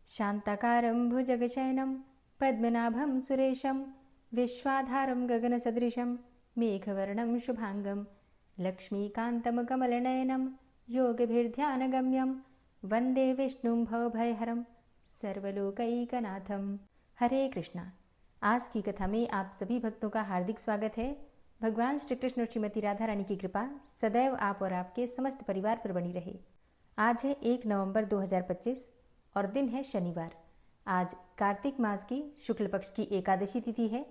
शान्ताकारं भुजगशयनं पद्मनाभं सुरेशं विश्वाधारं गगनसदृशं मेघवर्णं शुभांगं लक्ष्मीकान्तं कमलनयनं योगभिर्ध्यानगम्यं वन्दे विष्णुं भवभयहरं सर्वलोकैकनाथं। हरे कृष्णा। आज की कथा में आप सभी भक्तों का हार्दिक स्वागत है। भगवान श्री कृष्ण और श्रीमती राधा रानी की कृपा सदैव आप और आपके समस्त परिवार पर बनी रहे। आज है 1 नवंबर 2025 और दिन है शनिवार। आज कार्तिक मास की शुक्ल पक्ष की एकादशी तिथि है,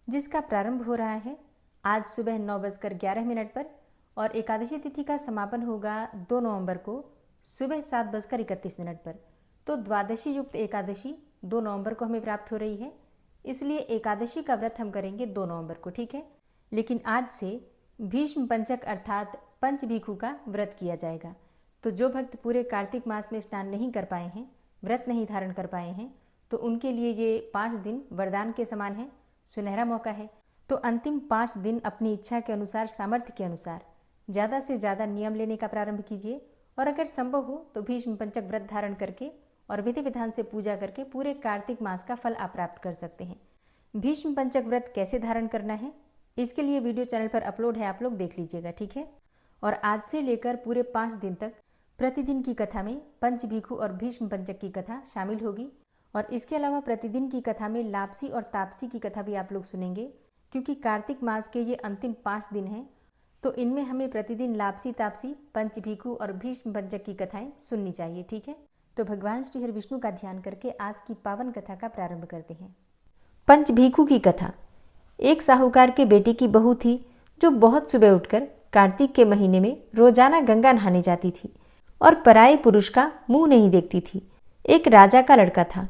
जिसका प्रारंभ हो रहा है आज सुबह 9:11 पर और एकादशी तिथि का समापन होगा 2 नवंबर को सुबह 7:31 पर। तो द्वादशी युक्त एकादशी 2 नवंबर को हमें प्राप्त हो रही है, इसलिए एकादशी का व्रत हम करेंगे 2 नवंबर को, ठीक है। लेकिन आज से भीष्म पंचक अर्थात पंचभीखु का व्रत किया जाएगा। तो जो भक्त पूरे कार्तिक मास में स्नान नहीं कर पाए हैं, व्रत नहीं धारण कर पाए हैं, तो उनके लिए ये 5 दिन वरदान के समान है, सुनहरा मौका है। तो अंतिम 5 दिन अपनी इच्छा के अनुसार, सामर्थ्य के अनुसार ज़्यादा से ज़्यादा नियम लेने का प्रारंभ कीजिए और अगर संभव हो तो भीष्म पंचक व्रत धारण करके और विधि विधान से पूजा करके पूरे कार्तिक मास का फल आप प्राप्त कर सकते हैं। भीष्म पंचक व्रत कैसे धारण करना है, इसके लिए वीडियो चैनल पर अपलोड है, आप लोग देख लीजिएगा, ठीक है। और आज से लेकर पूरे 5 दिन तक प्रतिदिन की कथा में पंचभीखु और भीष्म पंचक की कथा शामिल होगी। और इसके अलावा प्रतिदिन की कथा में लापसी और तापसी की कथा भी आप लोग सुनेंगे, क्योंकि कार्तिक मास के ये अंतिम 5 दिन हैं, तो इनमें हमें प्रतिदिन लापसी, तापसी, पंचभीखु और भीष्म पंचक की कथाएं सुननी चाहिए, ठीक है। तो भगवान श्री हरि विष्णु का ध्यान करके आज की पावन कथा का प्रारंभ करते हैं। पंचभीखु की कथा। एक साहूकार के बेटे की बहू थी जो बहुत सुबह उठकर कार्तिक के महीने में रोजाना गंगा नहाने जाती थी और पराये पुरुष का मुंह नहीं देखती थी। एक राजा का लड़का था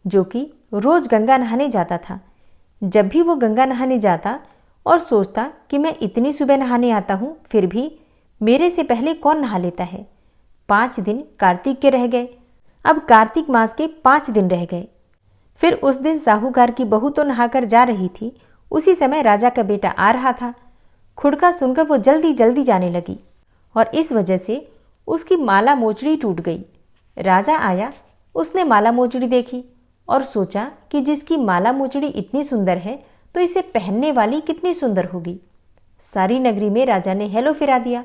जो कि रोज गंगा नहाने जाता था। जब भी वो गंगा नहाने जाता और सोचता कि मैं इतनी सुबह नहाने आता हूँ, फिर भी मेरे से पहले कौन नहा लेता है। 5 दिन कार्तिक के रह गए। अब कार्तिक मास के 5 दिन रह गए। फिर उस दिन साहूकार की बहू तो नहाकर जा रही थी, उसी समय राजा का बेटा आ रहा था। खुड़का सुनकर वो जल्दी जल्दी जाने लगी और इस वजह से उसकी माला मोचड़ी टूट गई। राजा आया, उसने माला मोचड़ी देखी और सोचा कि जिसकी माला मोचड़ी इतनी सुंदर है तो इसे पहनने वाली कितनी सुंदर होगी। सारी नगरी में राजा ने हेलो फिरा दिया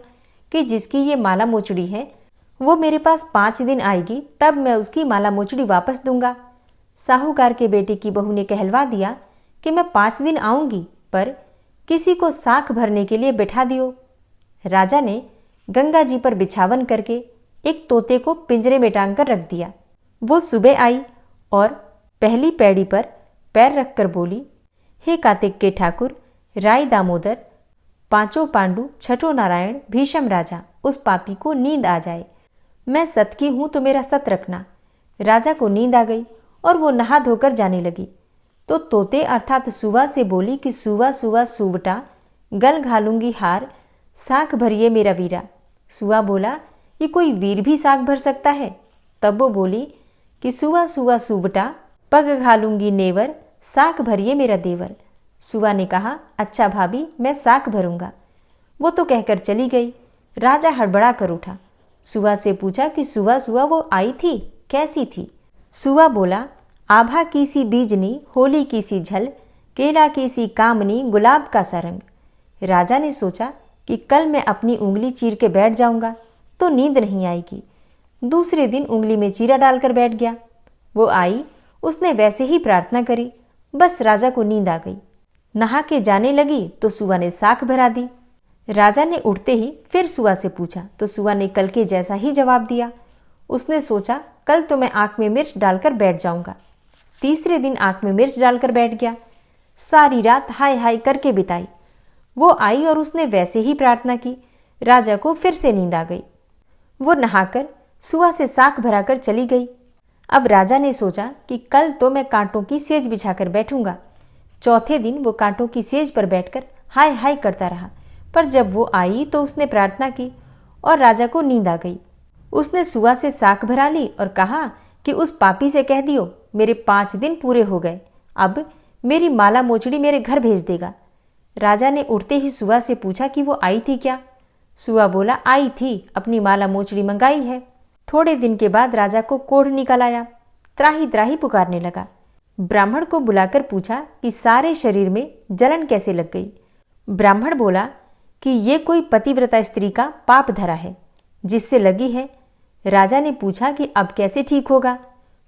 कि जिसकी ये माला मोचड़ी है वो मेरे पास 5 दिन आएगी, तब मैं उसकी माला मोचड़ी वापस दूंगा। साहूकार के बेटे की बहू ने कहलवा दिया कि मैं 5 दिन आऊंगी, पर किसी को साख भरने के लिए बिठा दियो। राजा ने गंगा जी पर बिछावन करके एक तोते को पिंजरे में टांग कर रख दिया। वो सुबह आई और पहली पैड़ी पर पैर रखकर बोली, हे कार्तिक के ठाकुर, राय दामोदर, 5 पांडु, 6 नारायण, भीषम राजा, उस पापी को नींद आ जाए। मैं सत की हूं तो मेरा सत रखना। राजा को नींद आ गई और वो नहा धोकर जाने लगी। तो तोते अर्थात सुवा से बोली कि सुवा सुवा सुवटा, गल घालूंगी हार, साख भरिए मेरा वीरा। सुवा बोला, ये कोई वीर भी साख भर सकता है। तब वो बोली कि सुवा सुवा सुवटा, पग घालूंगी नेवर, साख भरिए मेरा देवर। सुवा ने कहा, अच्छा भाभी, मैं साख भरूंगा। वो तो कहकर चली गई। राजा हड़बड़ा कर उठा। सुवा से पूछा कि सुवा सुवा वो आई थी, कैसी थी। सुवा बोला, आभा की सी बीजनी, होली की सी झल, केला की सी कामनी, गुलाब का सा रंग। राजा ने सोचा कि कल मैं अपनी उंगली चीर के बैठ जाऊंगा तो नींद नहीं आएगी। दूसरे दिन उंगली में चीरा डालकर बैठ गया। वो आई, उसने वैसे ही प्रार्थना करी, बस राजा को नींद आ गई। नहा के जाने लगी तो सुवा ने साख भरा दी। राजा ने उठते ही फिर सुवा से पूछा तो सुवा ने कल के जैसा ही जवाब दिया। उसने सोचा कल तो मैं आंख में मिर्च डालकर बैठ जाऊंगा। तीसरे दिन आंख में मिर्च डालकर बैठ गया। सारी रात हाय हाय करके बिताई। वो आई और उसने वैसे ही प्रार्थना की। राजा को फिर से नींद आ गई। वो नहाकर सुवा से साख भराकर चली गई। अब राजा ने सोचा कि कल तो मैं कांटों की सेज बिछाकर बैठूंगा। चौथे दिन वो कांटों की सेज पर बैठकर हाय हाय करता रहा, पर जब वो आई तो उसने प्रार्थना की और राजा को नींद आ गई। उसने सुवा से साख भरा ली और कहा कि उस पापी से कह दियो मेरे 5 दिन पूरे हो गए, अब मेरी माला मोचड़ी मेरे घर भेज देगा। राजा ने उठते ही सुवा से पूछा कि वो आई थी क्या। सुवा बोला, आई थी, अपनी माला मोचड़ी मंगाई है। थोड़े दिन के बाद राजा को कोढ़ निकल आया। त्राही त्राही पुकारने लगा। ब्राह्मण को बुलाकर पूछा कि सारे शरीर में जलन कैसे लग गई। ब्राह्मण बोला कि ये कोई पतिव्रता स्त्री का पाप धरा है जिससे लगी है। राजा ने पूछा कि अब कैसे ठीक होगा।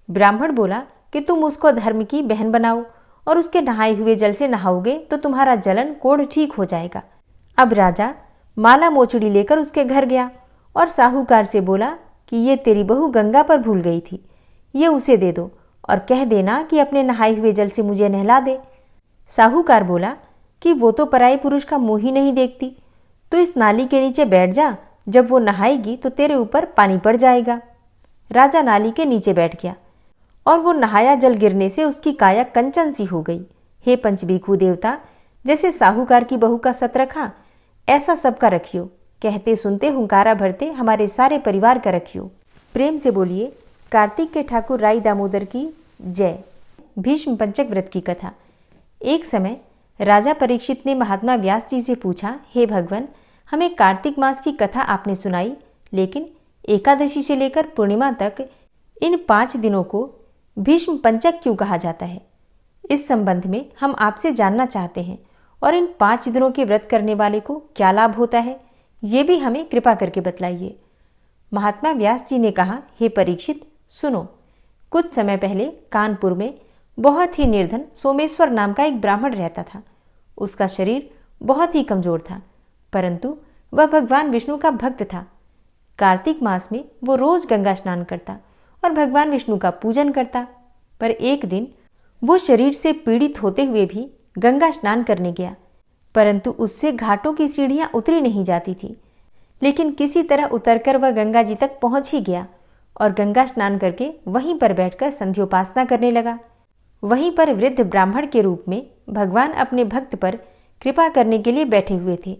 ब्राह्मण बोला कि तुम उसको धर्म की बहन बनाओ और उसके नहाए हुए जल से नहाओगे तो तुम्हारा जलन कोढ़ ठीक हो जाएगा। अब राजा माला मोचड़ी लेकर उसके घर गया और साहूकार से बोला कि ये तेरी बहू गंगा पर भूल गई थी, ये उसे दे दो और कह देना कि अपने नहाए हुए जल से मुझे नहला दे। साहूकार बोला कि वो तो पराये पुरुष का मुंह ही नहीं देखती, तो इस नाली के नीचे बैठ जा, जब वो नहाएगी तो तेरे ऊपर पानी पड़ जाएगा। राजा नाली के नीचे बैठ गया और वो नहाया जल गिरने से उसकी काया कंचन सी हो गई। हे पंचभीखू देवता, जैसे साहूकार की बहू का सत रखा ऐसा सबका रखियो। कहते सुनते हुंकारा भरते हमारे सारे परिवार का रखियो। प्रेम से बोलिए कार्तिक के ठाकुर राई दामोदर की जय। भीष्म पंचक व्रत की कथा। एक समय राजा परीक्षित ने महात्मा व्यास जी से पूछा, हे भगवान, हमें कार्तिक मास की कथा आपने सुनाई, लेकिन एकादशी से लेकर पूर्णिमा तक इन 5 दिनों को भीष्म पंचक क्यों कहा जाता है? इस संबंध में हम आपसे जानना चाहते हैं और इन 5 दिनों के व्रत करने वाले को क्या लाभ होता है, ये भी हमें कृपा करके बतलाइए। महात्मा व्यास जी ने कहा, हे परीक्षित सुनो, कुछ समय पहले कानपुर में बहुत ही निर्धन सोमेश्वर नाम का एक ब्राह्मण रहता था। उसका शरीर बहुत ही कमजोर था, परंतु वह भगवान विष्णु का भक्त था। कार्तिक मास में वो रोज गंगा स्नान करता और भगवान विष्णु का पूजन करता। पर एक दिन वो शरीर से पीड़ित होते हुए भी गंगा स्नान करने गया, परंतु उससे घाटों की सीढ़ियां उतरी नहीं जाती थी। लेकिन किसी तरह उतरकर वह गंगा जी तक पहुंच ही गया और गंगा स्नान करके वहीं पर बैठकर संध्योपासना करने लगा। वहीं पर वृद्ध ब्राह्मण के रूप में भगवान अपने भक्त पर कृपा करने के लिए बैठे हुए थे।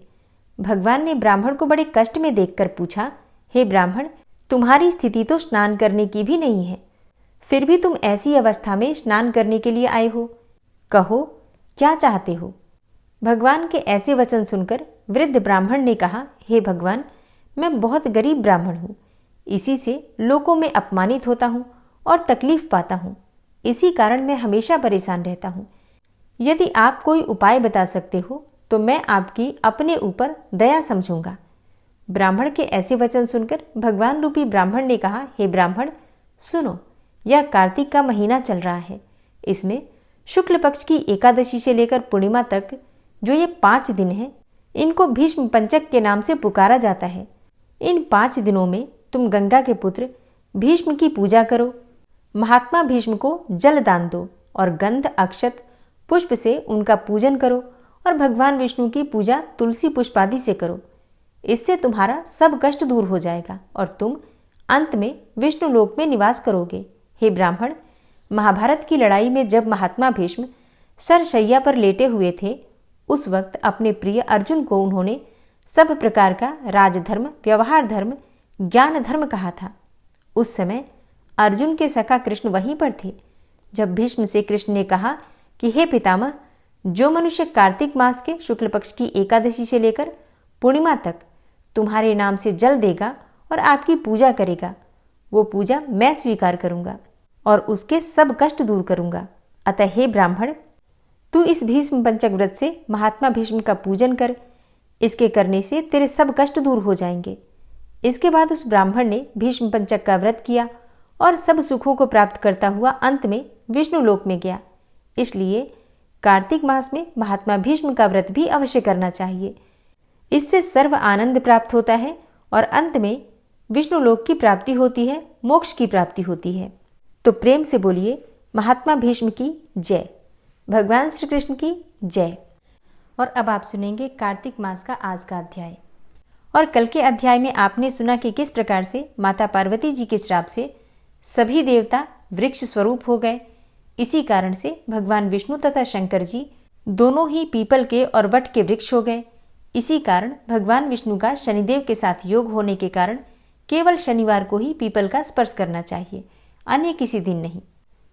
भगवान ने ब्राह्मण को बड़े कष्ट में देखकर पूछा, हे ब्राह्मण, तुम्हारी स्थिति तो स्नान करने की भी नहीं है, फिर भी तुम ऐसी अवस्था में स्नान करने के लिए आए हो, कहो क्या चाहते हो? भगवान के ऐसे वचन सुनकर वृद्ध ब्राह्मण ने कहा, हे भगवान, मैं बहुत गरीब ब्राह्मण हूँ, इसी से लोगों में अपमानित होता हूँ और तकलीफ पाता हूँ। इसी कारण मैं हमेशा परेशान रहता हूँ। यदि आप कोई उपाय बता सकते हो तो मैं आपकी अपने ऊपर दया समझूंगा। ब्राह्मण के ऐसे वचन सुनकर भगवान रूपी ब्राह्मण ने कहा, हे ब्राह्मण सुनो, यह कार्तिक का महीना चल रहा है। इसमें शुक्ल पक्ष की एकादशी से लेकर पूर्णिमा तक जो ये 5 दिन हैं, इनको भीष्म पंचक के नाम से पुकारा जाता है। इन 5 दिनों में तुम गंगा के पुत्र भीष्म की पूजा करो, महात्मा भीष्म को जल दान दो और गंध अक्षत पुष्प से उनका पूजन करो और भगवान विष्णु की पूजा तुलसी पुष्प आदि से करो। इससे तुम्हारा सब कष्ट दूर हो जाएगा और तुम अंत में विष्णु लोक में निवास करोगे। हे ब्राह्मण, महाभारत की लड़ाई में जब महात्मा भीष्म सरशैया पर लेटे हुए थे, उस वक्त अपने प्रिय अर्जुन को उन्होंने सब प्रकार का राजधर्म, व्यवहार धर्म, ज्ञान धर्म कहा था। उस समय अर्जुन के सखा कृष्ण वहीं पर थे। जब भीष्म से कृष्ण ने कहा कि हे पितामह, जो मनुष्य कार्तिक मास के शुक्ल पक्ष की एकादशी से लेकर पूर्णिमा तक तुम्हारे नाम से जल देगा और आपकी पूजा करेगा, वो पूजा मैं स्वीकार करूंगा और उसके सब कष्ट दूर करूंगा। अतः हे ब्राह्मण, तू इस भीष्म पंचक व्रत से महात्मा भीष्म का पूजन कर, इसके करने से तेरे सब कष्ट दूर हो जाएंगे। इसके बाद उस ब्राह्मण ने भीष्म पंचक का व्रत किया और सब सुखों को प्राप्त करता हुआ अंत में विष्णु लोक में गया। इसलिए कार्तिक मास में महात्मा भीष्म का व्रत भी अवश्य करना चाहिए। इससे सर्व आनंद प्राप्त होता है और अंत में विष्णु लोक की प्राप्ति होती है, मोक्ष की प्राप्ति होती है। तो प्रेम से बोलिए महात्मा भीष्म की जय, भगवान श्री कृष्ण की जय। और अब आप सुनेंगे कार्तिक मास का आज का अध्याय। और कल के अध्याय में आपने सुना कि किस प्रकार से माता पार्वती जी के श्राप से सभी देवता वृक्ष स्वरूप हो गए। इसी कारण से भगवान विष्णु तथा शंकर जी दोनों ही पीपल के और वट के वृक्ष हो गए। इसी कारण भगवान विष्णु का शनिदेव के साथ योग होने के कारण केवल शनिवार को ही पीपल का स्पर्श करना चाहिए, अन्य किसी दिन नहीं।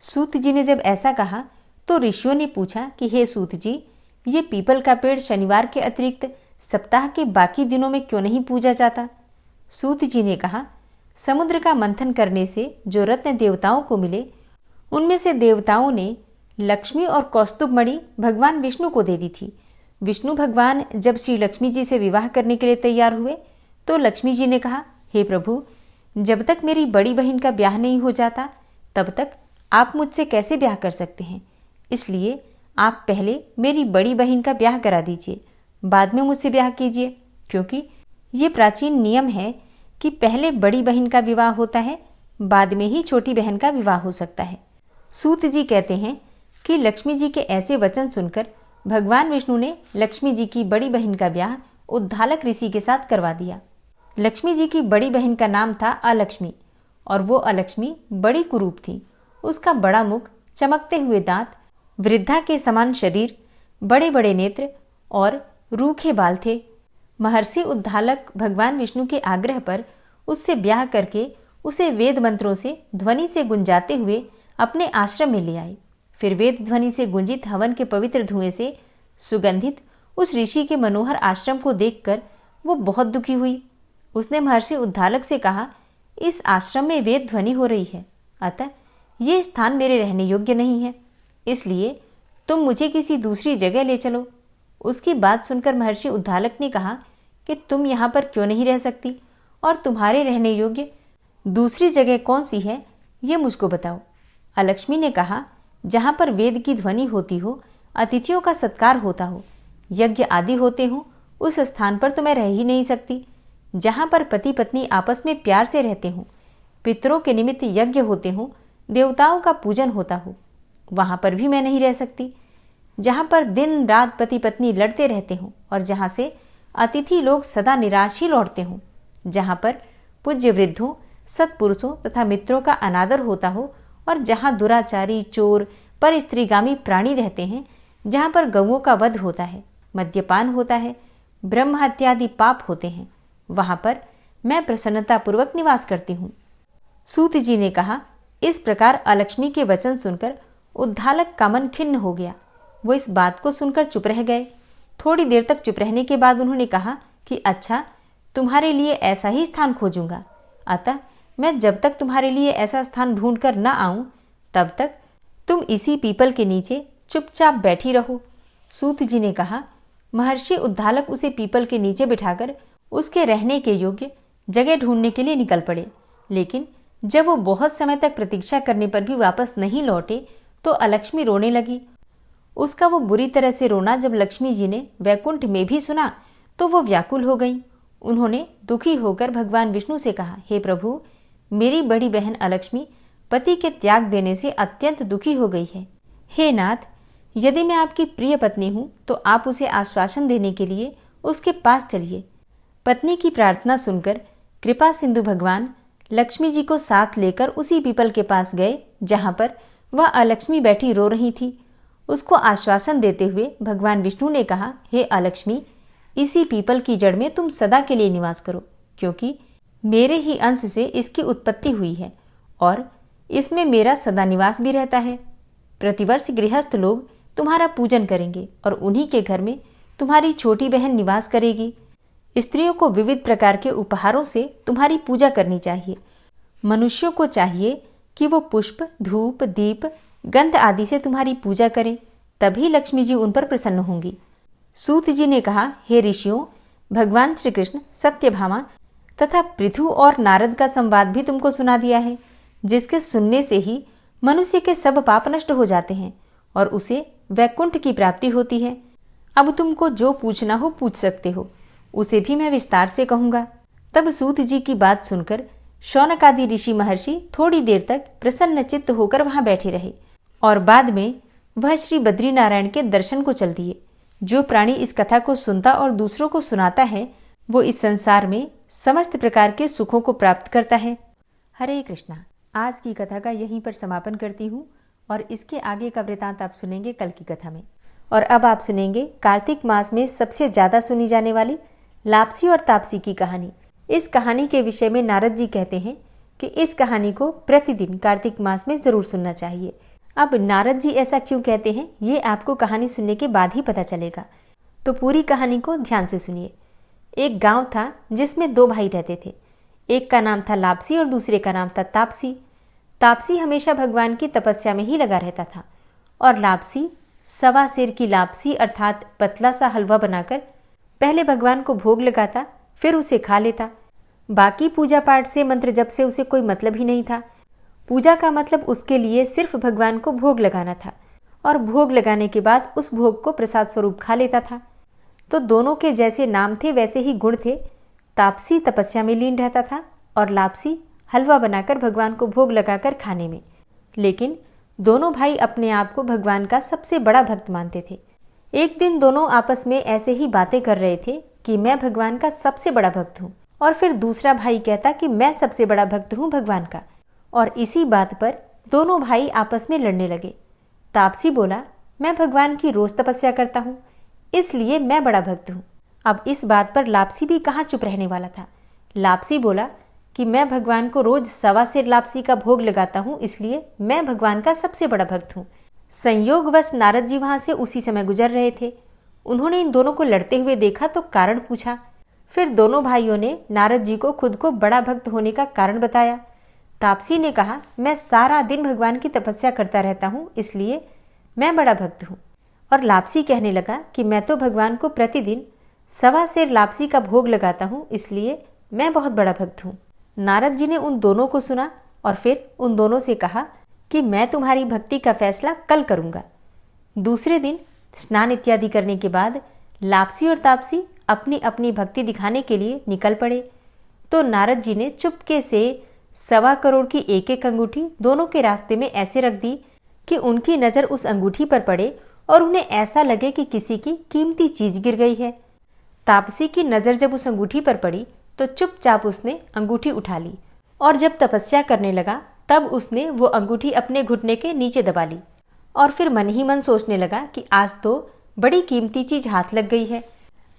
सूत जी ने जब ऐसा कहा तो ऋषियों ने पूछा कि हे सूत जी, ये पीपल का पेड़ शनिवार के अतिरिक्त सप्ताह के बाकी दिनों में क्यों नहीं पूजा जाता? सूत जी ने कहा, समुद्र का मंथन करने से जो रत्न देवताओं को मिले उनमें से देवताओं ने लक्ष्मी और कौस्तुभ मणि भगवान विष्णु को दे दी थी। विष्णु भगवान जब श्री लक्ष्मी जी से विवाह करने के लिए तैयार हुए तो लक्ष्मी जी ने कहा, हे प्रभु, जब तक मेरी बड़ी बहन का ब्याह नहीं हो जाता तब तक आप मुझसे कैसे ब्याह कर सकते हैं। इसलिए आप पहले मेरी बड़ी बहन का ब्याह करा दीजिए, बाद में मुझसे ब्याह कीजिए, क्योंकि ये प्राचीन नियम है कि पहले बड़ी बहन का विवाह होता है, बाद में ही छोटी बहन का विवाह हो सकता है। सूत जी कहते हैं कि लक्ष्मी जी के ऐसे वचन सुनकर भगवान विष्णु ने लक्ष्मी जी की बड़ी बहन का ब्याह उद्धालक ऋषि के साथ करवा दिया। लक्ष्मी जी की बड़ी बहन का नाम था अलक्ष्मी और वो अलक्ष्मी बड़ी कुरूप थी। उसका बड़ा मुख, चमकते हुए दांत, वृद्धा के समान शरीर, बड़े बड़े नेत्र और रूखे बाल थे। महर्षि उद्धालक भगवान विष्णु के आग्रह पर उससे ब्याह करके उसे वेद मंत्रों से ध्वनि से गुंजाते हुए अपने आश्रम में ले आए। फिर वेद ध्वनि से गुंजित हवन के पवित्र धुएं से सुगंधित उस ऋषि के मनोहर आश्रम को देखकर वो बहुत दुखी हुई। उसने महर्षि उद्धालक से कहा, इस आश्रम में वेद ध्वनि हो रही है, अतः ये स्थान मेरे रहने योग्य नहीं है, इसलिए तुम मुझे किसी दूसरी जगह ले चलो। उसकी बात सुनकर महर्षि उद्धालक ने कहा कि तुम यहाँ पर क्यों नहीं रह सकती और तुम्हारे रहने योग्य दूसरी जगह कौन सी है, ये मुझको बताओ। अलक्ष्मी ने कहा, जहाँ पर वेद की ध्वनि होती हो, अतिथियों का सत्कार होता हो, यज्ञ आदि होते हो, उस स्थान पर तो मैं रह ही नहीं सकती। जहाँ पर पति पत्नी आपस में प्यार से रहते हों, पितरों के निमित्त यज्ञ होते हों, देवताओं का पूजन होता हो, वहाँ पर भी मैं नहीं रह सकती। जहाँ पर दिन रात पति पत्नी लड़ते रहते हों और जहाँ से अतिथि लोग सदा निराश ही लौटते हों, जहाँ पर पूज्य वृद्धों, सत्पुरुषों तथा मित्रों का अनादर होता हो और जहाँ दुराचारी, चोर, पर स्त्रीगामी प्राणी रहते हैं, जहाँ पर गौओं का वध होता है, मद्यपान होता है, ब्रह्म हत्यादि पाप होते हैं, वहाँ पर मैं प्रसन्नतापूर्वक निवास करती हूँ। सूत जी ने कहा, इस प्रकार अलक्ष्मी के वचन सुनकर उद्धालक का मन खिन्न हो गया। वो इस बात को सुनकर चुप रह गए। थोड़ी देर तक चुप रहने के बाद उन्होंने कहा कि अच्छा, तुम्हारे लिए ऐसा ही स्थान खोजूंगा, अतः मैं जब तक तुम्हारे लिए ऐसा स्थान ढूंढ कर न आऊं तब तक तुम इसी पीपल के नीचे चुपचाप बैठी रहो। सूत जी ने कहा, महर्षि उद्धालक उसे पीपल के नीचे बिठाकर उसके रहने के योग्य जगह ढूंढने के लिए निकल पड़े। लेकिन जब वो बहुत समय तक प्रतीक्षा करने पर भी वापस नहीं लौटे तो अलक्ष्मी रोने लगी। उसका वो बुरी तरह से रोना जब लक्ष्मी जी ने वैकुंठ में भी सुना तो वो व्याकुल हो गई। उन्होंने दुखी होकर भगवान विष्णु से कहा, हे प्रभु, मेरी बड़ी बहन अलक्ष्मी पति के त्याग देने से अत्यंत दुखी हो गई है। हे नाथ, यदि मैं आपकी प्रिय पत्नी हूं तो आप उसे आश्वासन देने के लिए उसके पास चलिए। पत्नी की प्रार्थना सुनकर कृपा सिंधु भगवान लक्ष्मी जी को साथ लेकर उसी पीपल के पास गए जहां पर वह अलक्ष्मी बैठी रो रही थी। उसको आश्वासन देते हुए भगवान विष्णु ने कहा, हे अलक्ष्मी, इसी पीपल की जड़ में तुम सदा के लिए निवास करो, क्योंकि मेरे ही अंश से इसकी उत्पत्ति हुई है और इसमें मेरा सदा निवास भी रहता है। प्रतिवर्ष गृहस्थ लोग तुम्हारा पूजन करेंगे और उन्हीं के घर में तुम्हारी छोटी बहन निवास करेगी। स्त्रियों को विविध प्रकार के उपहारों से तुम्हारी पूजा करनी चाहिए। मनुष्यों को चाहिए कि वो पुष्प, धूप, दीप, गंध आदि से तुम्हारी पूजा करें, तभी लक्ष्मी जी उन पर प्रसन्न होंगी। सूत जी ने कहा, हे ऋषियों, भगवान श्री कृष्ण सत्यभामा तथा पृथु और नारद का संवाद भी तुमको सुना दिया है, जिसके सुनने से ही मनुष्य के सब पाप नष्ट हो जाते हैं और उसे वैकुंठ की प्राप्ति होती है। अब तुमको जो पूछना हो पूछ सकते हो, उसे भी मैं विस्तार से कहूंगा। तब सूत जी की बात सुनकर शौनक आदि ऋषि महर्षि थोड़ी देर तक प्रसन्न चित्त होकर वहां बैठे रहे और बाद में वह श्री बद्रीनारायण के दर्शन को चल दिए। जो प्राणी इस कथा को सुनता और दूसरों को सुनाता है वो इस संसार में समस्त प्रकार के सुखों को प्राप्त करता है। हरे कृष्णा। आज की कथा का यहीं पर समापन करती हूँ और इसके आगे का वृतांत आप सुनेंगे कल की कथा में। और अब आप सुनेंगे कार्तिक मास में सबसे ज्यादा सुनी जाने वाली लाप्सी और तापसी की कहानी। इस कहानी के विषय में नारद जी कहते हैं कि इस कहानी को प्रतिदिन कार्तिक मास में जरूर सुनना चाहिए। अब नारद जी ऐसा क्यों कहते हैं ये आपको कहानी सुनने के बाद ही पता चलेगा, तो पूरी कहानी को ध्यान से सुनिए। एक गांव था जिसमें दो भाई रहते थे। एक का नाम था लाप्सी और दूसरे का नाम था तापसी। तापसी हमेशा भगवान की तपस्या में ही लगा रहता था और लापसी सवा सेर की लापसी अर्थात पतला सा हलवा बनाकर पहले भगवान को भोग लगाता, फिर उसे खा लेता। बाकी पूजा पाठ से, मंत्र जप से उसे कोई मतलब ही नहीं था। पूजा का मतलब उसके लिए सिर्फ भगवान को भोग लगाना था और भोग लगाने के बाद उस भोग को प्रसाद स्वरूप खा लेता था। तो दोनों के जैसे नाम थे वैसे ही गुण थे। तापसी तपस्या में लीन रहता था और लापसी हलवा बनाकर भगवान को भोग लगाकर खाने में। लेकिन दोनों भाई अपने आप को भगवान का सबसे बड़ा भक्त मानते थे। एक दिन दोनों आपस में ऐसे ही बातें कर रहे थे कि मैं भगवान का सबसे बड़ा भक्त हूँ, और फिर दूसरा भाई कहता कि मैं सबसे बड़ा भक्त हूँ भगवान का। और इसी बात पर दोनों भाई आपस में लड़ने लगे। तापसी बोला, मैं भगवान की रोज तपस्या करता हूँ, इसलिए मैं बड़ा भक्त हूँ। अब इस बात पर लापसी भी कहाँ चुप रहने वाला था। लापसी बोला कि मैं भगवान को रोज सवा सेर लापसी का भोग लगाता हूँ, इसलिए मैं भगवान का सबसे बड़ा भक्त हूँ। संयोगवश नारद जी वहां से उसी समय गुजर रहे थे। उन्होंने इन दोनों को लड़ते हुए देखा तो कारण पूछा। फिर दोनों भाइयों ने नारद जी को खुद को बड़ा भक्त होने का कारण बताया। तापसी ने कहा, मैं सारा दिन भगवान की तपस्या करता रहता हूँ, इसलिए मैं बड़ा भक्त हूँ। और लापसी कहने लगा कि मैं तो भगवान को प्रतिदिन सवा सेर लापसी का भोग लगाता हूँ, इसलिए मैं बहुत बड़ा भक्त हूँ। नारद जी ने उन दोनों को सुना और फिर उन दोनों से कहा कि मैं तुम्हारी भक्ति का फैसला कल करूँगा। दूसरे दिन स्नान इत्यादि करने के बाद लापसी और तापसी अपनी अपनी भक्ति दिखाने के लिए निकल पड़े। तो नारद जी ने चुपके से 1.25 करोड़ की एक एक अंगूठी दोनों के रास्ते में ऐसे रख दी कि उनकी नज़र उस अंगूठी पर पड़े और उन्हें ऐसा लगे कि किसी की कीमती चीज गिर गई है। तापसी की नज़र जब उस अंगूठी पर पड़ी तो चुपचाप उसने अंगूठी उठा ली और जब तपस्या करने लगा तब उसने वो अंगूठी अपने घुटने के नीचे दबा ली और फिर मन ही मन सोचने लगा कि आज तो बड़ी कीमती चीज हाथ लग गई है।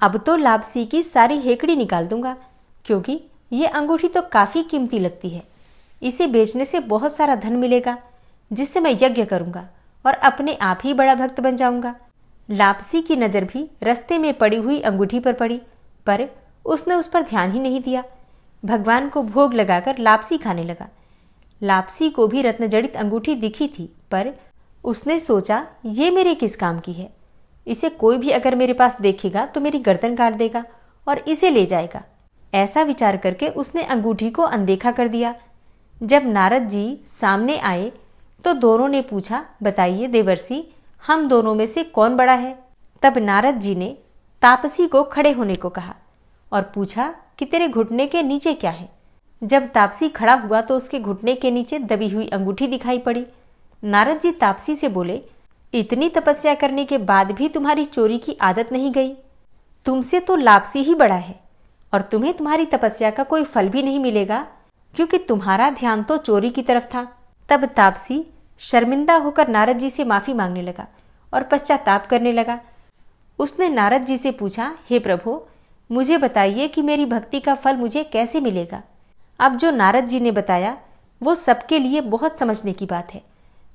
अब तो लापसी की सारी हेकड़ी निकाल दूंगा, क्योंकि ये अंगूठी तो काफी कीमती लगती है। इसे बेचने से बहुत सारा धन मिलेगा, जिससे मैं यज्ञ करूंगा और अपने आप ही बड़ा भक्त बन जाऊंगा। लापसी की नजर भी रास्ते में पड़ी हुई अंगूठी पर पड़ी, पर उसने उस पर ध्यान ही नहीं दिया। भगवान को भोग लगाकर लापसी खाने लगा। लापसी को भी रत्नजड़ित अंगूठी दिखी थी, पर उसने सोचा ये मेरे किस काम की है। इसे कोई भी अगर मेरे पास देखेगा तो मेरी गर्दन काट देगा और इसे ले जाएगा। ऐसा विचार करके उसने अंगूठी को अनदेखा कर दिया। जब नारद जी सामने आए तो दोनों ने पूछा, बताइए देवर्षि, हम दोनों में से कौन बड़ा है? तब नारद जी ने तापसी को खड़े होने को कहा और पूछा कि तेरे घुटने के नीचे क्या है? जब तापसी खड़ा हुआ तो उसके घुटने के नीचे दबी हुई अंगूठी दिखाई पड़ी। नारद जी तापसी से बोले, इतनी तपस्या करने के बाद भी तुम्हारी चोरी की आदत नहीं गई? तुमसे तो लापसी ही बड़ा है और तुम्हें तुम्हारी तपस्या का कोई फल भी नहीं मिलेगा, क्योंकि तुम्हारा ध्यान तो चोरी की तरफ था। तब तापसी शर्मिंदा होकर नारद जी से माफी मांगने लगा और पश्चाताप करने लगा। उसने नारद जी से पूछा, हे प्रभु, मुझे बताइए कि मेरी भक्ति का फल मुझे कैसे मिलेगा? अब जो नारद जी ने बताया वो सबके लिए बहुत समझने की बात है।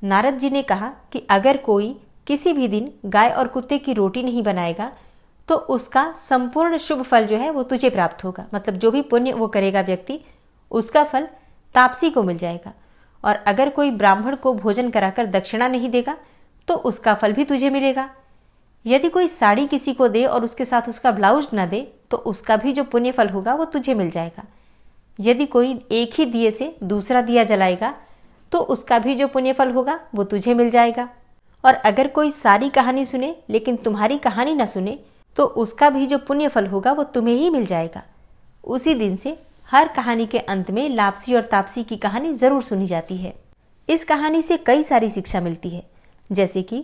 नारद जी ने कहा कि अगर कोई किसी भी दिन गाय और कुत्ते की रोटी नहीं बनाएगा तो उसका संपूर्ण शुभ फल जो है वो तुझे प्राप्त होगा। मतलब जो भी पुण्य वो करेगा व्यक्ति, उसका फल तापसी को मिल जाएगा। और अगर कोई ब्राह्मण को भोजन कराकर दक्षिणा नहीं देगा तो उसका फल भी तुझे मिलेगा। यदि कोई साड़ी किसी को दे और उसके साथ उसका ब्लाउज न दे तो उसका भी जो पुण्य फल होगा वो तुझे मिल जाएगा। यदि कोई एक ही दिए से दूसरा दिया जलाएगा तो उसका भी जो पुण्य फल होगा वो तुझे मिल जाएगा। और अगर कोई सारी कहानी सुने लेकिन तुम्हारी कहानी न सुने तो उसका भी जो पुण्य फल होगा वो तुम्हें ही मिल जाएगा। उसी दिन से हर कहानी के अंत में लापसी और तापसी की कहानी जरूर सुनी जाती है। इस कहानी से कई सारी शिक्षा मिलती है, जैसे कि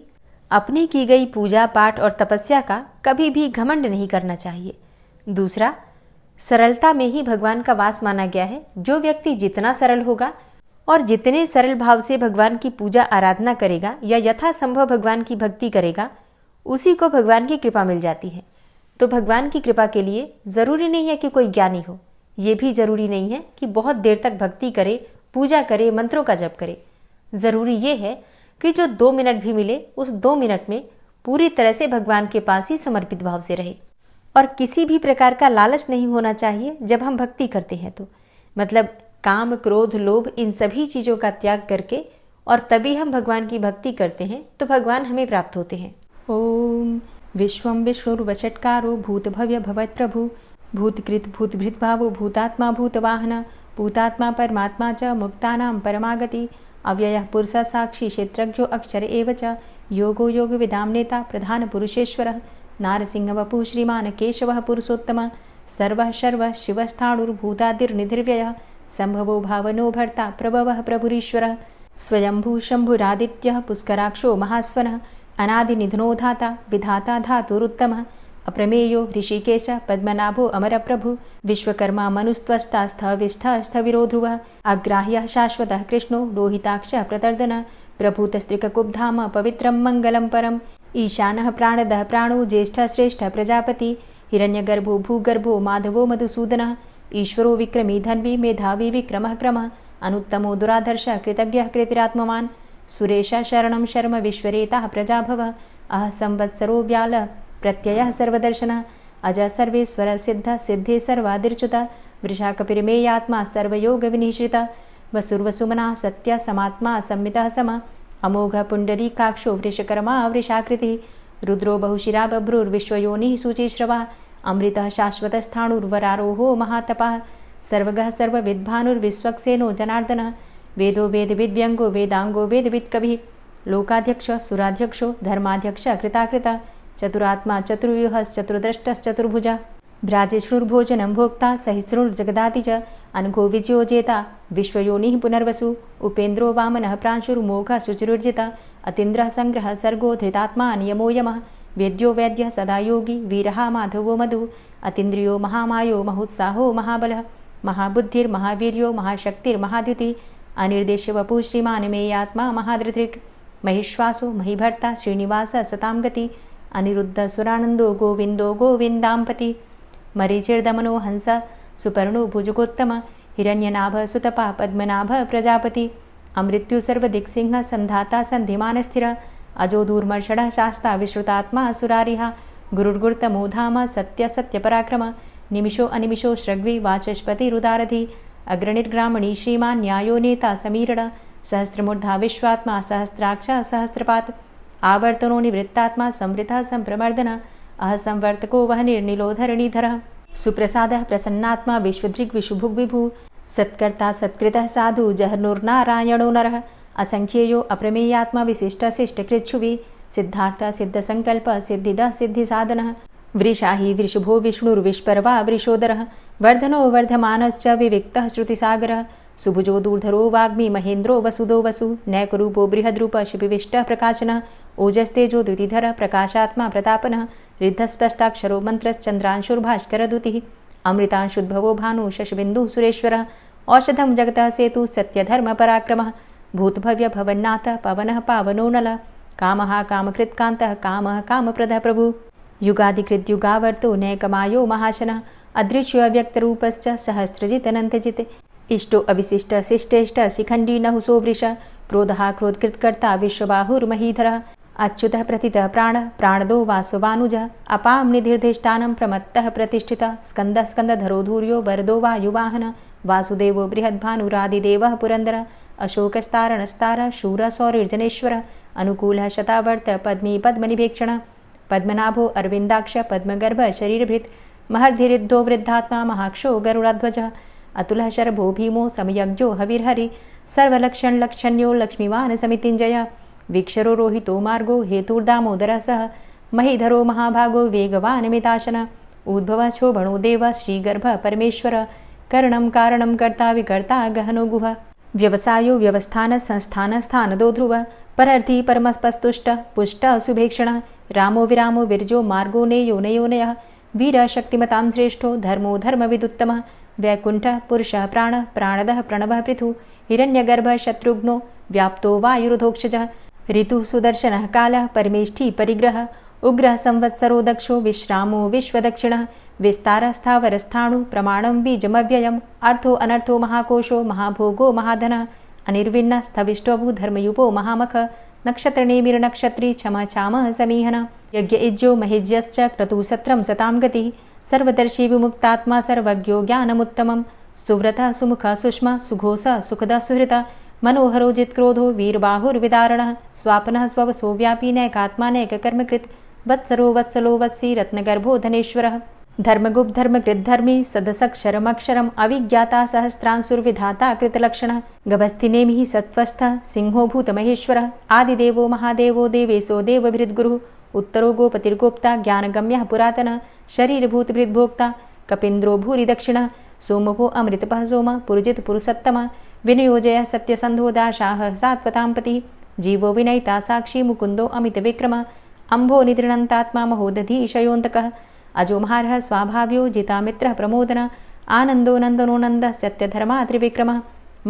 अपनी की गई पूजा पाठ और तपस्या का कभी भी घमंड नहीं करना चाहिए। दूसरा, सरलता में ही भगवान का वास माना गया है। जो व्यक्ति जितना सरल होगा और जितने सरल भाव से भगवान की पूजा आराधना करेगा या यथासंभव भगवान की भक्ति करेगा, उसी को भगवान की कृपा मिल जाती है। तो भगवान की कृपा के लिए जरूरी नहीं है कि कोई ज्ञानी हो, ये भी जरूरी नहीं है कि बहुत देर तक भक्ति करे, पूजा करे, मंत्रों का जप करे। जरूरी ये है कि जो 2 मिनट भी मिले उस 2 मिनट में पूरी तरह से भगवान के पास ही समर्पित भाव से रहे। और किसी भी प्रकार का लालच नहीं होना चाहिए जब हम भक्ति करते हैं। तो मतलब काम, क्रोध, लोभ, इन सभी चीज़ों का त्याग करके और तभी हम भगवान की भक्ति करते हैं तो भगवान हमें प्राप्त होते हैं। ओम विश्वम विष्णुर्वषट्कारो भूतभव्य भवत्प्रभु भूतकृत भूतभृत भावो भूतात्मा भूतवाहन भूतात्मा परमात्मा च मुक्तानां परमागति अव्ययः पुरुषः साक्षी क्षेत्रज्ञो अक्षर एव च योगो योगविदां नेता प्रधान पुरुषेश्वरः नारसिंहवपुः श्रीमान् केशवः पुरुषोत्तमः सर्वः शर्वः शिवस्थाणुर्भूतादिर्निधिर्व्ययः संभवो भावनो भर्ता प्रभवः प्रभुरीश्वरः स्वयंभू शंभुरादित्यः पुष्कराक्षो महास्वनः अनादिनिधनो धाता विधाता धातुरुत्तमः अप्रमेयो ऋषिकेश पद्मनाभो अमरप्रभु विश्वकर्मा मनुस्त्वष्टा स्थविष्ठः स्थविरो ध्रुवः अग्राह्यः शाश्वतः कृष्णो लोहिताक्षः प्रतर्दनः प्रभूतस्त्रिककुब्धाम पवित्रं मङ्गलं परम् ईशानः प्राणदः प्राणो ज्येष्ठः श्रेष्ठः प्रजापति हिरण्यगर्भो भूगर्भो माधवो मधुसूदनः ईश्वरो विक्रमी धन्वी मेधावी विक्रमः क्रमः अनुत्तमो दुराधर्षः कृतज्ञः कृतिरात्मवान् सुरेशः शरणं शर्म विश्वरेताः प्रजाभवः अह संवत्सरो व्याल प्रत्ययः सर्वदर्शनः अजः सर्वेश्वरः सिद्धः सिद्धे सर्वादिर्च्युतः वृषाकपिर्मेयात्मा सर्वयोगविनिश्रितः वसुर्वसुमनः सत्यः समात्मा संमितः समः अमोघः पुण्डरीकाक्षो वृषकर्मा वृषाकृतिः रुद्रो बहुशिरा बभ्रुर्विश्वयोनिः शुचिश्रवः अमृतः शाश्वतस्थाणुर्वरारोहो महातपः सर्वगः सर्वविद्भानुर्विश्वक्सेनो जनार्दनः वेदो वेदविद्व्यङ्गो वेदाङ्गो वेदवित्कविः लोकाध्यक्षः सुराध्यक्षो धर्माध्यक्षः कृताकृतः चतुरात्मा चतुर्व्यूहश्चतुर्द्रष्टश्चतुर्भुजः भ्राजेष्णुर्भोजनं भोक्ता सहिष्णुर्जगदाति च अनघो विजयोजेता विश्वयोनिः पुनर्वसु उपेन्द्रो वामनः प्रांशुर्मोघः शुचिरुर्जितः अतीन्द्रः सङ्ग्रहः सर्गो धृतात्मा नियमो यमः वेद्यो वैद्यः सदा योगी वीरः माधवो मधु अतीन्द्रियो महामायो महोत्साहो महाबलः महाबुद्धिर्महावीर्यो महाशक्तिर्महाद्युतिः अनिर्देश्यवपुः श्रीमान् मेयात्मा महाधृतिर् महिश्वासो महीभर्ता श्रीनिवासः सतां गति अनिरुद्धः सुरानन्दो गोविन्दो गोविन्दाम्पति मरीचिर्दमनो हंस सुपर्णो भुजगोत्तम हिरण्यनाभः सुतपा पद्मनाभः प्रजापति अमृत्यु सर्वदिक्सिंहः सन्धाता सन्धिमानस्थिरः अजो दूर्मर्षणः शास्ता विश्रुतात्मा सुरारिः गुरुर्गुरुतमो धाम सत्य सत्यपराक्रम निमिषो अनिमिषो श्रग्वी वाचस्पतिरुदारधि अग्रणिर्ग्रामणी श्रीमान् न्यायो नेता समीरण सहस्रमूर्धा विश्वात्मा सहस्राक्षा सहस्रपात् आवर्तनो निवृत्तात्मा संवृतः संप्रमर्दन अह संवर्तको वहनिर्निलोधरणीधरः सुप्रसादः प्रसन्नात्मा विश्वदृग्विशुभुग्विभु सत्कर्ता सत्कृतः साधु जहर्नुर्नारायणो नरः असंख्येयो अप्रमेयात्मा विशिष्टशिष्टकृच्छुवि सिद्धार्थ सिद्धसङ्कल्प सिद्धिदः सिद्धिसाधनः वृषाहि वृषभो विष्णुर्विष्पर्वा वृषोदरः वर्धनो वर्धमानश्च विविक्तः श्रुतिसागरः सुभुजो दूर्धरो वाग्मी महेन्द्रो वसुदो वसु नैकरूपो बृहद्रूप शिपिविष्टः प्रकाशनः ओजस्तेजो द्युतिधरः प्रकाशात्मा प्रतापनः रिद्धस्पष्टाक्षरो मन्त्रश्चन्द्रांशुर्भास्करदुतिः अमृतांशुद्भवो भानु शशबिन्दुः सुरेश्वरः औषधं जगतः सेतु सत्यधर्मपराक्रमः भूतभव्य भवन्नाथ पवनः पावनो नलः कामः कामकृत्कान्तः कामः कामप्रदः प्रभु युगादिकृद्युगावर्तो नैकमायो महाशनः अदृश्यो व्यक्तरूपश्च सहस्रजितनन्तजित् इष्टो अविशिष्ट शिष्टेष्ट शिखण्डी नहुसो वृष क्रोधः क्रोधकृत्कर्ता विश्वबाहुर्महीधरः अच्युतः प्रतितः प्राणः प्राणदो वासवानुजः अपां निधिर्धिष्ठानं प्रमत्तः प्रतिष्ठितः स्कन्दः स्कन्दधरो धूर्यो वरदो वायुवाहनः वासुदेवो बृहद्भानुरादिदेवः पुरन्दरः अशोकस्तारणस्तारः शूरः सौरिर्जनेश्वरः अनुकूलः शतावर्त पद्मी पद्मनिभेक्षणः पद्मनाभो अरविन्दाक्ष पद्मगर्भ शरीरभृत् महर्धिरिद्धो वृद्धात्मा महाक्षो गरुडाध्वजः अतुलः शरभो भीमो समयज्ञो हविर्हरि सर्वलक्षणलक्षण्यो लक्ष्मीवान् समितिञ्जयः वीक्षरो रोहितो मार्गो हेतुर्दामोदरः सह महीधरो महाभागो वेगवान् मिताशनः उद्भवः क्षोभणो देवः श्रीगर्भः परमेश्वरः करणं कारणं कर्ता विकर्ता गहनो गुहः व्यवसायो व्यवस्थान संस्थान स्थानदो ध्रुवः परर्थी परमस्पस्तुष्टः पुष्टः सुभेक्षणः रामो विरामो विरजो मार्गो नेयो नयोनयः वीरः शक्तिमतां श्रेष्ठो धर्मो धर्मविदुत्तमः वैकुण्ठः पुरुषः प्राणः प्राणदः प्रणवः पृथुः हिरण्यगर्भः शत्रुघ्नो व्याप्तो वायुरुधोक्षजः ऋतुः सुदर्शनः कालः परमेष्ठी परिग्रहः उग्रः संवत्सरो दक्षो विश्रामो विश्वदक्षिणः विस्तारः स्थावरस्थाणु प्रमाणं बीजमव्ययम् अर्थो अनर्थो महाकोशो महाभोगो महाधनः अनिर्विण्णः स्थविष्टोभू धर्मयुपो महामख नक्षत्रनेमिर्नक्षत्री क्षमा क्षामः समीहनः यज्ञ इज्जो महिज्यश्च क्रतुसत्रं सतां गतिः सर्वदर्शी विमुक्तात्मा सर्वज्ञो ज्ञानमुत्तमं सुव्रतः सुमुखः सुष्मा सुघोषः सुखदः सुहृतः मनोहरो जित्क्रोधो वीरबाहुर्विदारणः स्वापनः स्ववसो व्यापी नैकात्मानैककर्मकृत् वत्सरो वत्सलो वत्सी रत्नगर्भो धनेश्वरः धर्मगुप्त धर्मकृद्धर्मी सदसक्षरमक्षरम् अविज्ञाता सहस्रांशुर्विधाता कृतलक्षणः गभस्तिनेमिः सत्त्वस्थः सिंहो भूतमहेश्वरः आदिदेवो महादेवो देवेशो देवभृद्गुरुः उत्तरो गोपतिर्गोप्ता ज्ञानगम्यः पुरातनः शरीरभूतभृद्भोक्ता कपीन्द्रो भूरि दक्षिणः सोमभो अमृतपः सोमः पुरुजित पुरुषोत्तमः विनयोजय सत्यसन्धो दाशाः सात्वतां पतिः जीवो विनयिता साक्षी मुकुन्दो अमितविक्रमः अम्भो निद्रणन्तात्मा महोदधीशयोऽन्तकः अजो महारः स्वाभाव्यो जितामित्रः प्रमोदनः आनन्दो नन्दनो नन्दः सत्यधर्मा त्रिविक्रमः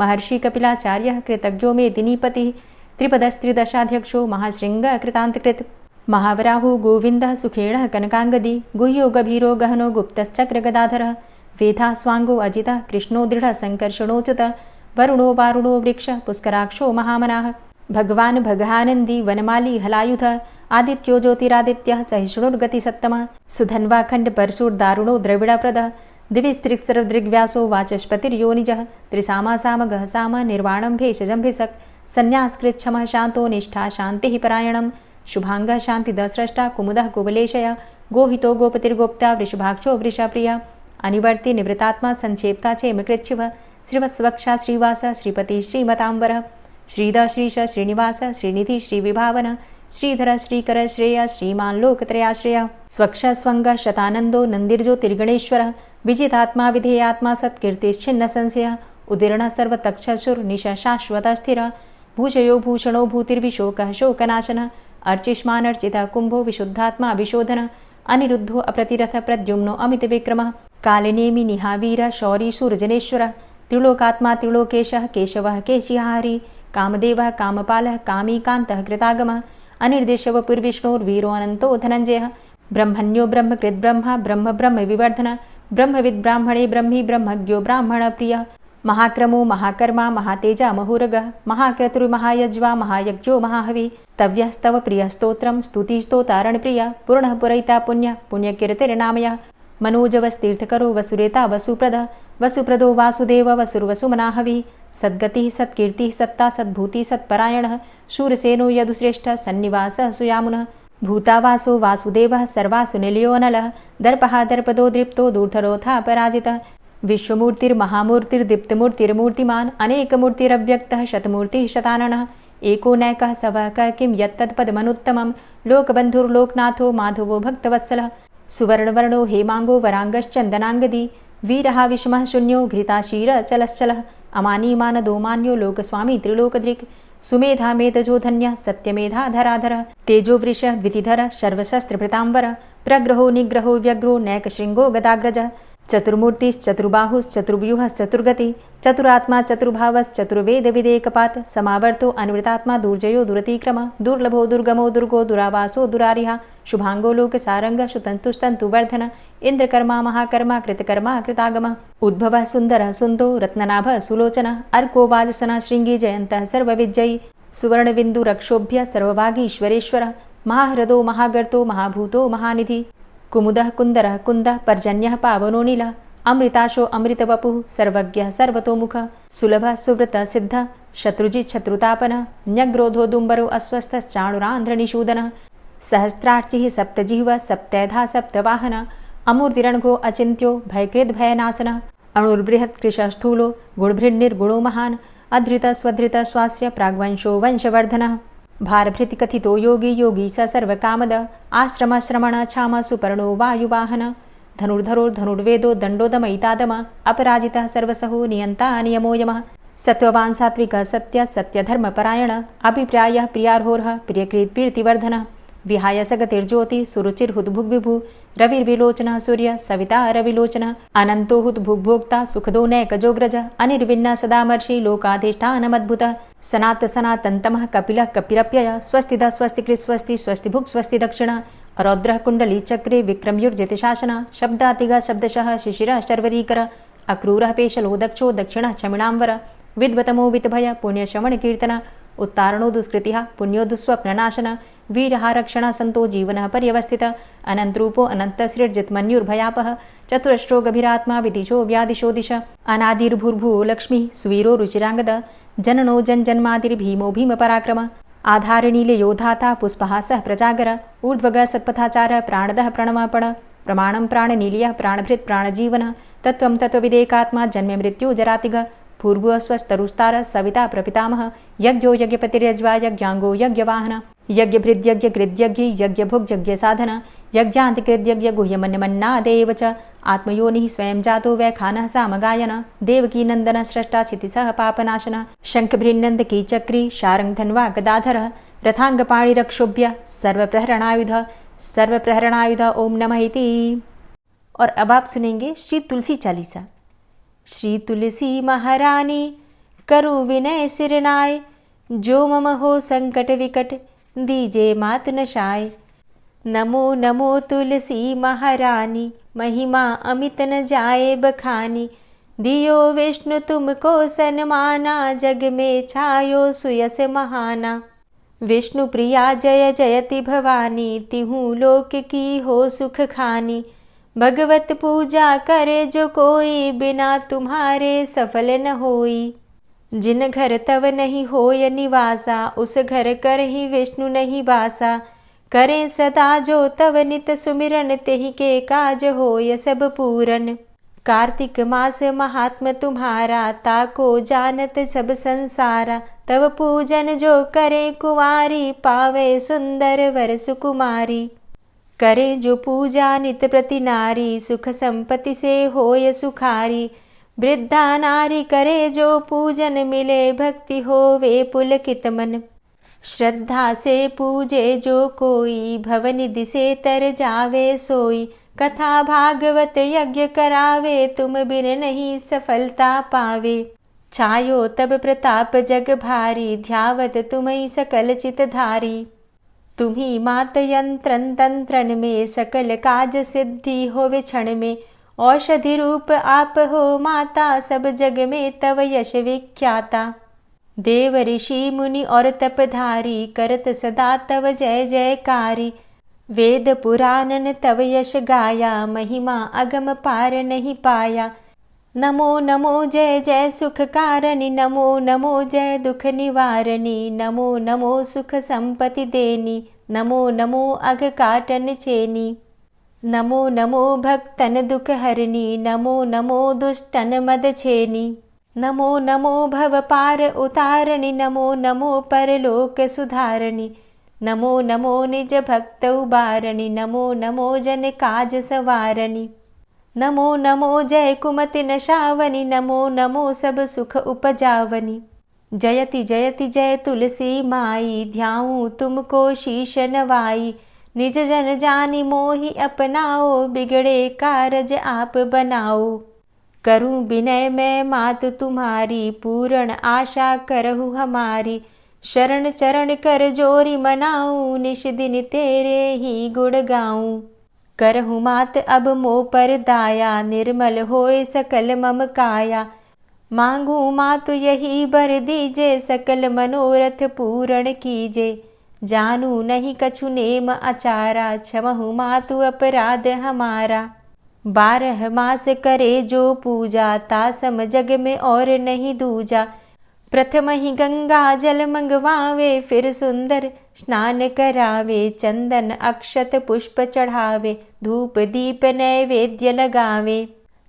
महर्षि कपिलाचार्यः कृतज्ञो मेदिनीपतिः त्रिपदस्त्रिदशाध्यक्षो महाशृङ्गः कृतान्तकृत् महावराहो गोविन्दः सुखेणः कनकाङ्गदी गुह्यो गभीरो गहनो गुप्तश्चक्रगदाधरः वेधा स्वाङ्गो अजितः कृष्णो दृढः सङ्कर्षणोच्युतः वरुणो वारुणो वृक्षः पुष्कराक्षो महामनाः भगवान् भगानन्दी वनमाली हलायुधः आदित्यो ज्योतिरादित्यः सहिष्णुर्गतिसत्तमः सुधन्वा खण्डपरशुर्दारुणो द्रविडप्रदः दिविस्त्रिक्सरदृग्व्यासो वाचस्पतिर्योनिजः त्रिसामा सामगः साम निर्वाणं भेषजम्भिषक् संन्यासकृच्छमः शान्तो निष्ठा शान्तिः परायणम् शुभांगः शान्तिदः स्रष्टा कुमुदः कुवलेशय गोहितो गोपतिर्गोप्ता वृषभाक्षो वृषाप्रिया अनिवर्ति निवृतात्मा संक्षेप्ता चेमकृच्छिव श्रीवत्सवक्षा श्रीवास श्रीपति श्रीमतांबर श्रीद श्रीश श्रीनिवास श्रीनिधि श्रीविभावन श्रीधर श्रीकर श्रेय श्रीमान् लोकत्रयाश्रय स्वक्ष स्वंग शतानंदो नंदिर्ज्योतिर्गणेश्वर विजितात्मा विधेयात्मा सत्कीर्तिश्छिन्न संशय उदीर्ण सर्वतक्षसुर्निश शाश्वत स्थिर भूषयो भूषणो भूतिर्विशोकः शोकनाशन अर्चिष्मानर्चितः कुंभो विशुद्धात्मा विशोधन अनिरुद्धो अप्रतिरथ प्रद्युम्नो अमितविक्रमः कालिनेमि निहावीर शौरी सूर्यजनेश्वर त्रिलोकात्मा त्रिलोकेशः केशवः केशिहारी कामदेवः कामपालः कामीकान्तः कृतागमः अनिर्देशव पुर्विष्णोर्वीरो अनन्तो धनञ्जयः ब्रह्मण्यो ब्रह्मकृद्ब्रह्मा ब्रह्म ब्रह्म विवर्धन ब्रह्मविद् ब्राह्मणे ब्रह्मी ब्रह्मज्ञो ब्राह्मणप्रियः महाक्रमो महाकर्मा महातेजा महोरगः महाक्रतुर्महायज्वा महायज्ञो महाहवि स्तव्यस्तव प्रियस्तोत्रं स्तुतिस्तोतारणप्रियः पूर्णः पुरैता पुण्यः पुण्यकीर्तिर्नामयः मनोजवस्तीर्थकरो वसुरेता वसुप्रदः वसुप्रदो वासुदेव वसुर्वसुमनाहवि सद्गतिः सत्कीर्तिः सत्ता सद्भूतिः सत्परायणः शूरसेनो यदुश्रेष्ठः सन्निवासः सुयामुनः भूतावासो वासुदेवः सर्वासु निलयोऽनलः दर्पः दर्पदो दृप्तो दूढरोथा पराजितः विश्वमूर्तिर्महामूर्तिर्दीप्तमूर्तिर्मूर्तिमान् अनेकमूर्तिरव्यक्तः शतमूर्तिः शताननः एको नैकः सवकः किं यत्तत्पदमनुत्तमं लोकबन्धुर्लोकनाथो माधवो भक्तवत्सलः सुवर्णवर्णो हेमाङ्गो वराङ्गश्चन्दनाङ्गदी वीरः विषमः शून्यो घृताशीरचलश्चलः अमानीमानदो मान्यो लोकस्वामी त्रिलोकदृक् सुमेधा मेधजो धन्यः सत्यमेधाधराधरः तेजोवृषः द्वितिधरः सर्वशस्त्रभृताम्बरः प्रग्रहो निग्रहो व्यग्रो नैकशृङ्गो गदाग्रजः चतुर्मूर्तिश्चतुर्बाहुश्चतुर्व्यूहश्चतुर्गति चतुरात्मा चतुर्भावश्चतुर्वेदविदेकपात् समावर्तो अनुवृतात्मा दुर्जयो दुरतिक्रम दुर्लभो दुर्गमो दुर्गो दुरावासो दुरारिहा शुभांगो लोकसारंगः सुतन्तुस्तन्तुवर्धन इन्द्रकर्मा महाकर्मा कृतकर्मा कृतागमः उद्भवः सुन्दरः सुन्दो रत्ननाभः सुलोचनः अर्को वाजसनः शृङ्गी जयन्तः सर्वविजयी सुवर्णबिन्दुरक्षोभ्य सर्वभागीश्वरेश्वरः महाह्रदो महागर्तो महाभूतो महानिधि कुमुदः कुन्दरः कुन्दः पर्जन्यः पावनो नीलः अमृताशो अमृतवपुः सर्वज्ञः सर्वतोमुखः सुलभः सुव्रतः सिद्धः शत्रुजित् शत्रुतापनः न्यग्रोधो दुम्बरो अस्वस्थश्चाणुरान्ध्रनिषूदनः सहस्रार्चिः सप्तजिह्वः सप्तैधा सप्तवाहनः अमूर्तिरणघो अचिन्त्यो भयकृद्भयनाशनः अणुर्बृहत्कृशः स्थूलो गुणभृन्निर्गुणो महान् अधृतः स्वधृतः स्वास्य प्राग्वंशो वंशवर्धनः भारभृतिकथितो योगी योगी स सर्वकामद आश्रमश्रमण क्षाम सुपर्णो वायुवाहन धनुर्धरोर्धनुर्वेदो दण्डोदमयितादम अपराजितः सर्वसहो नियन्ता नियमो यमः सत्त्ववान् सात्विकः सत्य सत्यधर्मपरायण अभिप्रायः प्रियार्होर्ह प्रियकृत्प्रीतिवर्धनः विहाय सगतिर्ज्योति सुरुचिर्हुद्भुग्विभु रविर्विलोचनः सूर्य सविता रविलोचनः अनन्तो हुद्भुग्भोक्ता सुखदो नैकजोग्रज अनिर्विण्ण सदामर्षि लोकाधिष्ठानमद्भुतः सनात सनातन्तमः कपिलः कपिरप्यय स्वस्तिदः स्वस्तिकृत् स्वस्ति स्वस्तिभुक् स्वस्ति दक्षिणः रौद्रः कुण्डली चक्रे विक्रम्युर्जितशासनः शब्दातिगः शब्दशः शिशिरः शर्वरीकरः अक्रूरः पेशलो दक्षो दक्षिणः क्षमिणाम्बर विद्वतमो वितभय पुण्यश्रवणकीर्तन उत्तारणो दुष्कृतिः पुण्यो दुःस्वप्ननाशन वीरः रक्षणः सन्तो जीवनः पर्यवस्थित अनन्तरूपो अनन्तसृर्जितमन्युर्भयापः चतुरश्रो गभीरात्मा विदिशो व्यादिशो दिश अनादिर्भूर्भुवो लक्ष्मीः सुवीरो रुचिराङ्गद जननो जन्मादिर्भीमो भीमपराक्रम आधारनीलयोधाता पुष्पः सः प्रजागर ऊर्ध्वगः सत्पथाचार प्राणदः प्रणवापण प्रमाणं प्राणनीलयः प्राणभृत् प्राणजीवनः तत्त्वं तत्त्वविदेकात्मा जन्म मृत्यु जरातिग भूर्भुवस्वस्तरुस्तार सविता प्रपितामह यज्ञो यज्ञपतिर्यज्वा यज्ञाङ्गो यज्ञवाहन यज्ञभृद्यज्ञकृद्यज्ञ यज्ञभुग्यज्ञसाधन यज्ञान्तिकृद्यज्ञ गुह्यमन्यमन्नादेव च आत्मयोनिः स्वयं जातो वैखानः सामगायन देवकी नन्दन स्रष्टा क्षितिसः पापनाशन शङ्खभृन्नन्दकीचक्री शारङ्गधन्वा गदाधरः रथाङ्गपाणिरक्षोभ्य सर्वप्रहरणायुध ओम नमः इति। और अब आप सुनेंगे श्री तुलसी चालीसा। श्री तुलसी महारानी करु विनय सिरनाय, जो मम हो संकट विकट दीजे मात नशाय। नमो नमो तुलसी महारानी, महिमा अमित न जाए बखानी। दियो विष्णु तुमको सन्माना, जग में छायो सुयस महाना। विष्णु प्रिया जय जयति भवानी, तिहु लोक की हो सुख खानी। भगवत पूजा करे जो कोई, बिना तुम्हारे सफल न होई। जिन घर तव नहीं होय निवासा, उस घर कर ही विष्णु नहीं बासा। करें सदा जो तव नित सुमिरन, तेहि के काज होय सब पूरन। कार्तिक मास महात्म तुम्हारा, ताको जानत सब संसारा। तव पूजन जो करे कुंवारी, पावे सुंदर वर सुकुमारी। करे जो पूजा नित प्रति नारी, सुख संपत्ति से होय सुखारी। वृद्धा नारी करे जो पूजन, मिले भक्ति होवे पुलकित मन। श्रद्धा से पूजे जो कोई, भवनिधि से तर जावे सोई। कथा भागवत यज्ञ करावे, तुम बिन नहीं सफलता पावे। छायो तब प्रताप जग भारी, ध्यावत तुम्हीं सकल चित धारी। तुम्ही मात यंत्रन तंत्रन में, सकल काज सिद्धि होवे क्षण में। औषधि रूप आप हो माता, सब जग में तव यश विख्याता। देव ऋषि मुनि और तपधारी, करत सदा तव जय जयकारी। वेद पुराणन तव यश गाया, महिमा अगम पार नहीं पाया। नमो नमो जय जय सुख कारणी, नमो नमो जय दुख निवारणी। नमो नमो सुख संपत्ति देनी, नमो नमो अघ काटन चेनी। नमो नमो भक्तन दुख हरणी, नमो नमो दुष्टन मद छेनी। नमो नमो भव पार उतारणी, नमो नमो परलोक सुधारणी। नमो नमो निज भक्त उबारणी, नमो नमो जन काज सवारणी। नमो नमो जय कुमति नशावनी, नमो नमो सब सुख उपजावनी। जयति जयति जय तुलसी माई, ध्याऊं तुमको शीश नवाई। निज जन जानि मोहि अपनाओ, बिगड़े कारज आप बनाओ। करूं विनय मैं मात तुम्हारी, पूर्ण आशा करहु हमारी। शरण चरण कर जोरी मनाऊं, निश दिन तेरे ही गुण गाऊं। करहु मात अब मो पर दाया, निर्मल होए सकल मम काया। मांगू मातु यही बर दीजे, सकल मनोरथ पूर्ण कीजे। जानू नहीं कछु नेम आचारा, क्षमहु मातु अपराध हमारा। 12 मास करे जो पूजा, तासम जग में और नहीं दूजा। प्रथम ही गंगा जल मंगवावे, फिर सुंदर स्नान करावे। चंदन अक्षत पुष्प चढ़ावे, धूप दीप नैवेद्य लगावे।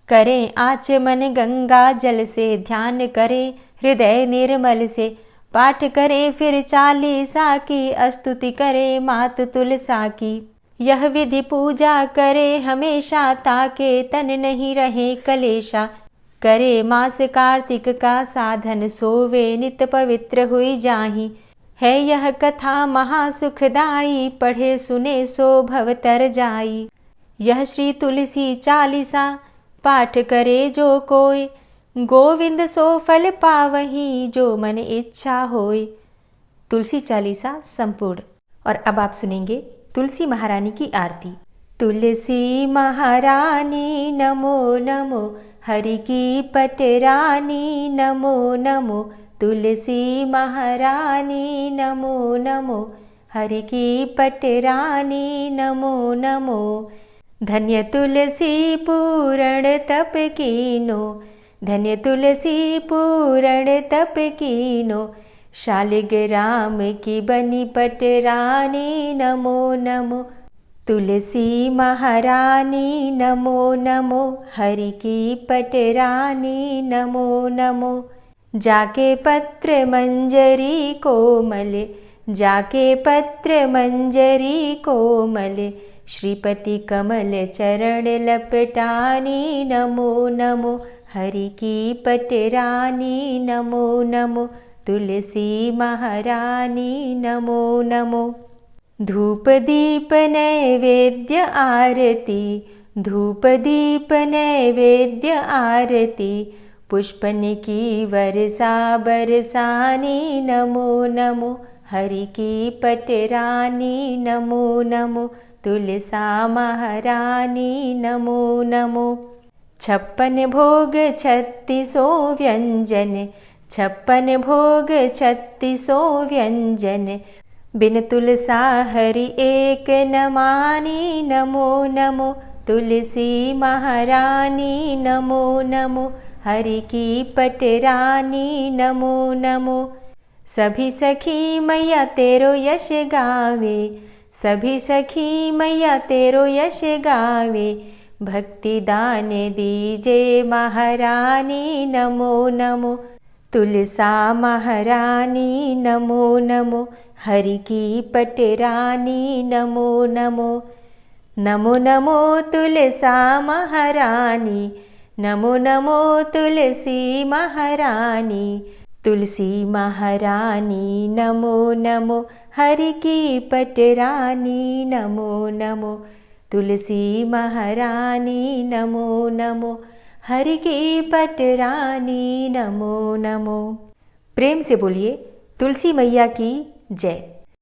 करें आचमन गंगा जल से, ध्यान करे हृदय निर्मल से। पाठ करे फिर चालीसा की, स्तुति करे मात तुलसा की। यह विधि पूजा करे हमेशा, ताके तन नहीं रहे कलेशा। करे मास कार्तिक का साधन, सोवे नित पवित्र हुई जाहि। है यह कथा महासुखदाई, पढ़े सुने सो भवतर जाई। यह श्री तुलसी चालीसा, पाठ करे जो कोय। गोविंद सो फल पावही, जो मन इच्छा होय। तुलसी चालीसा संपूर्ण। और अब आप सुनेंगे तुलसी महारानी की आरती। तुलसी महारानी नमो नमो, हरि की पटरानी नमो नमो। तुलसी महारानी नमो नमो, हरि की पटरानी नमो नमो। धन्य तुलसी पूर्ण तप कीनो, धन्य तुलसी पूर्ण तप कीनो, शालिग्राम की बनी पटरानी नमो नमो। तुलसी महारानी नमो नमो, हरि की पटरानी नमो नमो। जाके पत्र मंजरी कोमल, जाके पत्र मंजरी कोमल, श्रीपति कमल चरण लपटानी नमो नमो, हरि की पटरानी नमो नमो। तुलसी महारानी नमो नमो। धूप दीप नैवेद्य आरती, धूप दीप नैवेद्य आरती, पुष्पन की वर्षा बरसानी नमो नमो, हरि की पटरानी नमो नमो। तुलसा महारानी नमो नमो। 56 भोग 36 व्यंजन, 56 भोग 36 व्यंजन, बिन तुलसा हरि एक न मानी नमो नमो। तुलसी महारानी नमो नमो, हरि की पटरानी नमो नमो। सभी सखी मैया तेरो यश गावे, सभी सखी मैया तेरो यश गावे, भक्ति दान दीजे महारानी नमो नमो। तुलसा महारानी नमो नमो, हरि की पटरानी नमो नमो। नमो नमो तुलसा महारानी, नमो नमो तुलसी महारानी। तुलसी महारानी नमो नमो, हरि की पटरानी नमो नमो। तुलसी महारानी नमो नमो, हरि की पटरानी नमो नमो। प्रेम से बोलिए तुलसी मैया की जय।